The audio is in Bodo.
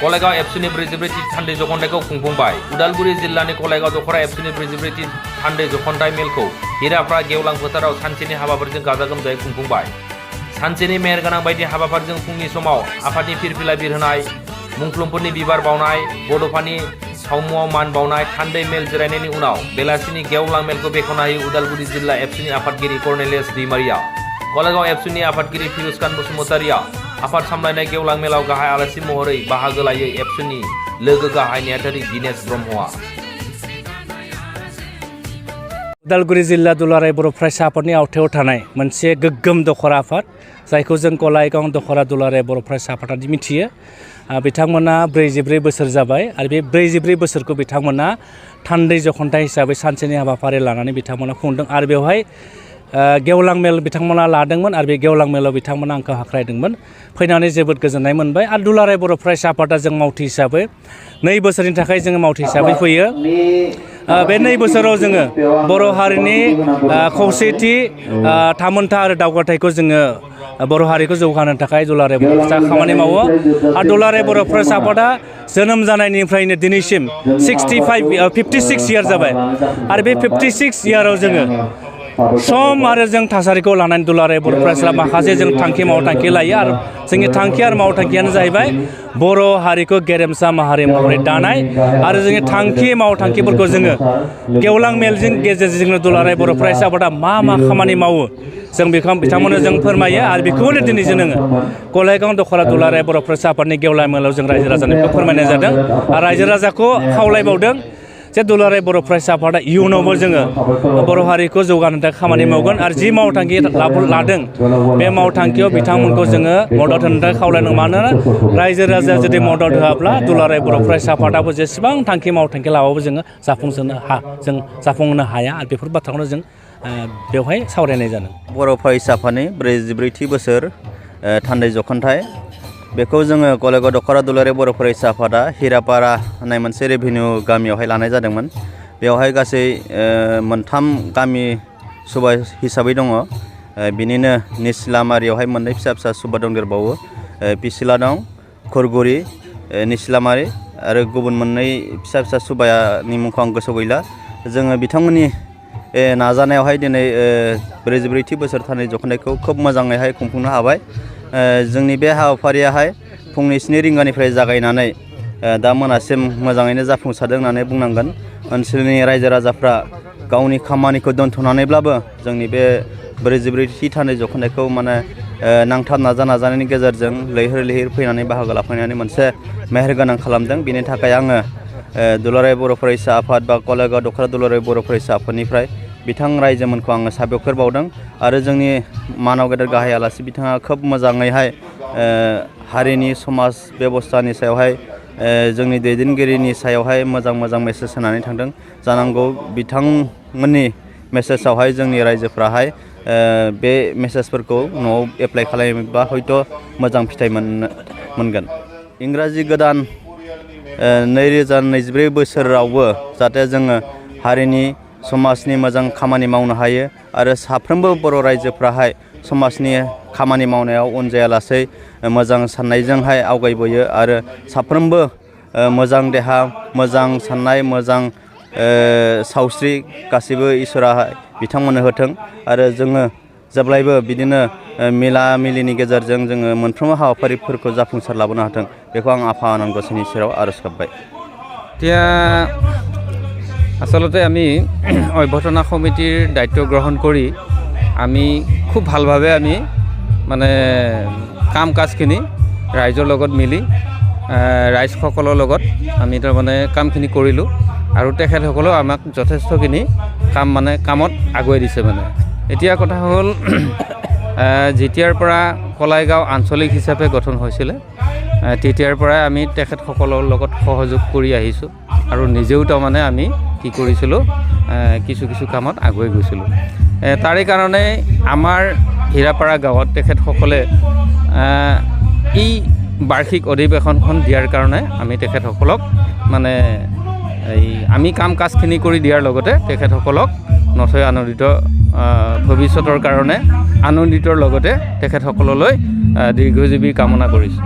कलाइगाव एबसुनि 44थि थान्दै जखन्थाइखौ खुंफुंबाय। उदालगुरि जिल्लानि कलाइगाव दखरा एबसुनि 44थि थान्दै जखन्थाइ मेलखौ हिरापारा गेवलां फोथाराव सानसेनि हाबाफारिजों गाजा गोमजायै खुंफुंबाय। सानसेनि मेहेरगोनां बायदि हाबाफारिजों फुंनि समाव आफादनि फिरफिला बिरहोनाय, मुंख्लंफोरनि बिबार बावनाय, बड'फानि सावमुआव मान बावनाय, थान्दै मेल जिरायनायनि उनाव बेलासिनि गेवलां मेलखौ बेखेवना होयो उदालगुरि जिल्ला एबसुनि आफादगिरि कर्नेलियास दैमारिया। कलाइगाव एबसुनि आफादगिरि फिरोज खान बसुमतारिया आफाद सामलायनाय गेवलां मेलाव गाहाय आलासि महरै बाहागो लायो एबसुनि लोगो गाहाय नेहाथारि दिनेश ब्रह्मआ। उदालगुरि जिल्ला दुलाराय बर' फरायसा आफादनि आवथायाव थानाय मोनसे गोग्गोम दखरा आफाद, जायखौ जों कलाइगाव दखरा दुलाराय बर' फरायसा आफादनि मिथियो। बिथांमोना 44 बोसोर जाबाय आरो बे 44 बोसोरखौ बिथांमोना थान्दै जखन्थाइ हिसाबै सानसेनि हाबाफारि लानानै बिथांमोना खुंदों आरो बेवहाय गेवलां मेल बिथांमोना लादोंमोन आरो बे गेवलां मेलाव बिथांमोना आंखौ हाख्रायदोंमोन। फैनानै जोबोद गोजोननाय मोनबाय आरो दुलाराय बर' फरायसा आफादा जों मावथि हिसाबै 2 बोसोरनि थाखाय जोङो मावथि हिसाबै फैयो। बे 2 बोसोराव जोङो बर' हारिनि खौसेथि, थामोनथा आरो दावगाथायखौ जोङो बर' हारिखौ जौगाहोनो थाखाय दुलाराय बर' फरायसा खामानि मावो आरो दुलाराय बर' फरायसा आफादा जोनोम जानायनिफ्रायनो दिनैसिम 56 इयार जाबाय आरो बे 56 इयाराव जोङो सम आरो जों थासारिखौ लानानै दुलाराय बर' फरायसाला माखासे जों मावथांखि लायो आरो जोंनि थांखि आरो मावथांखियानो जाहैबाय बर' हारिखौ गेरेमसा माहारि महरै दानाय आरो जोंनि मावथांखिफोरखौ जोङो गेवलां मेलजों गेजेरजों जोङो दुलाराय बर' फरायसा आफादा मा खामानि मावो जों बेखौ बिथांमोननो जों फोरमायो आरो बेखौनो दिनै जोङो कलाइगाव दखरा दुलाराय बर' फरायसा आफादनि गेवलां मेलाव जों रायजो राजानिफ्राय फोरमायनाय जादों आरो रायजो राजाखौ खावलायबावदों जे दुलाराय बर' फरायसा आफादा इयुनावबो जोङो बर' हारिखौ जौगानो थाखाय खामानि मावगोन आरो जि मावथांखि लादों बे मावथांखियाव बिथांमोनखौ जोङो मदद होनो थाखाय खावलायदों। मानोना रायजो राजाया जुदि मदद होआब्ला दुलाराय बर' फरायसा आफादाबो जेसेबां मावथांखि लाबाबो जोङो जाफुंहोनो हाया आरो बेफोर बाथ्राखौनो जों बेवहाय सावरायनाय जादों। बर' फरायसा आफादनि 44थि बोसोर थान्दै जखन्थाइ बेखौ जोङो कलाइगाव दखरा दुलाराय बर' फरायसा आफादा हिरापारा होननाय मोनसे रेभिनिउ गामियावहाय लानाय जादोंमोन। बेवहाय गासै 3 गामि सुबा हिसाबै दङ। बिनिनो निसिलामारियावहाय 2 फिसा सुबा दंदेरबावो। पिसिला दं, खुरगुरि, निसिलामारि आरो गुबुन 2 फिसा सुबानि मुंखौ आं गोसोआव गैला। जोङो बिथांमोननि नाजानायावहाय दिनै 44थि बोसोर थान्दै जखन्थाइखौ खोब मोजाङैहाय खुंफुंनो हाबाय। जोंनि बे हाबाफारियाहाय फुंनि 7 रिंगानिफ्राय जागायनानै दा मोनासिम मोजाङैनो जाफुंसारदों होननानै बुंनांगोन। ओनसोलनि रायजो राजाफ्रा गावनि खामानिखौ दोनथ'नानैब्लाबो जोंनि बे 44थि थान्दै जखन्थाइखौ नांथाब नाजानायनि गेजेरजों लैहोर फैनानै बाहागो लाफैनानै मोनसे मेहेरगोनां खालामदों। बेनि थाखाय आङो दुलाराय बर' फरायसा आफाद बा कलाइगाव दखरा दुलाराय बर' फरायसा आफादनिफ्राय बिथां रायजोमोनखौ आङो साबायखर बावदों आरो जोंनि मानाव गेदेर गाहाय आलासि बिथाङा खोब मोजाङैहाय हारिनि समाज बेबस्थानि सायावहाय जोंनि दैदेनगिरिनि सायावहाय मोजां मेसेज होनानै थांदों। जानांगौ बिथांमोननि मेसेजावहाय जोंनि रायजोफ्राहाय बे मेसेजफोरखौ न'आव एप्लाइ खालामोब्ला हयथ' मोजां फिथाइ मोनगोन। इंराजि गोदान 2024 बोसोरावबो जाहाथे जोङो हारिनि समाजनि मोजां खामानि मावनो हायो आरो साफ्रोमबो बर' रायजोफ्राहाय समाजनि खामानि मावनायाव उन जायालासै मोजां साननायजोंहाय आवगायबोयो आरो साफ्रोमबो मोजां देहा, मोजां साननाय, मोजां सावस्रि गासैबो इसोरा बिथांमोननो होथों आरो जोङो जेब्लायबो बिदिनो मिला मिलिनि गेजेरजों जोङो मोनफ्रोमबो हाबाफारिफोरखौ जाफुंसार लाबोनो हाथों बेखौ आं आफा आनान गसाइनि सेराव आरज गाबबाय। এতিয়া আচলতে আমি অভ্যৰ্থনা সমিতিৰ দায়িত্ব গ্ৰহণ কৰি আমি খুব ভালভাৱে আমি কাম কাজখিনি ৰাইজৰ লগত মিলি ৰাইজসকলৰ লগত আমি কামখিনি কৰিলোঁ আৰু তেখেতসকলেও আমাক যথেষ্টখিনি কামত আগুৱাই দিছে। এতিয়া কথা হ'ল যেতিয়াৰ পৰা কলাইগাঁও আঞ্চলিক হিচাপে গঠন হৈছিলে তেতিয়াৰ পৰাই আমি তেখেতসকলৰ লগত সহযোগ কৰি আহিছোঁ আৰু নিজেও আমি কি কৰিছিলোঁ কিছু কামত আগুৱাই গৈছিলোঁ। তাৰে কাৰণে আমাৰ হিৰাপাৰা গাঁৱত তেখেতসকলে এই বাৰ্ষিক অধিৱেশনখন দিয়াৰ কাৰণে আমি তেখেতসকলক আমি কাম কাজখিনি কৰি দিয়াৰ লগতে তেখেতসকলক নথৈ আনন্দিত ভৱিষ্যতৰ কাৰণে আনন্দিতৰ লগতে তেখেতসকললৈ দীৰ্ঘজীৱী কামনা কৰিছোঁ।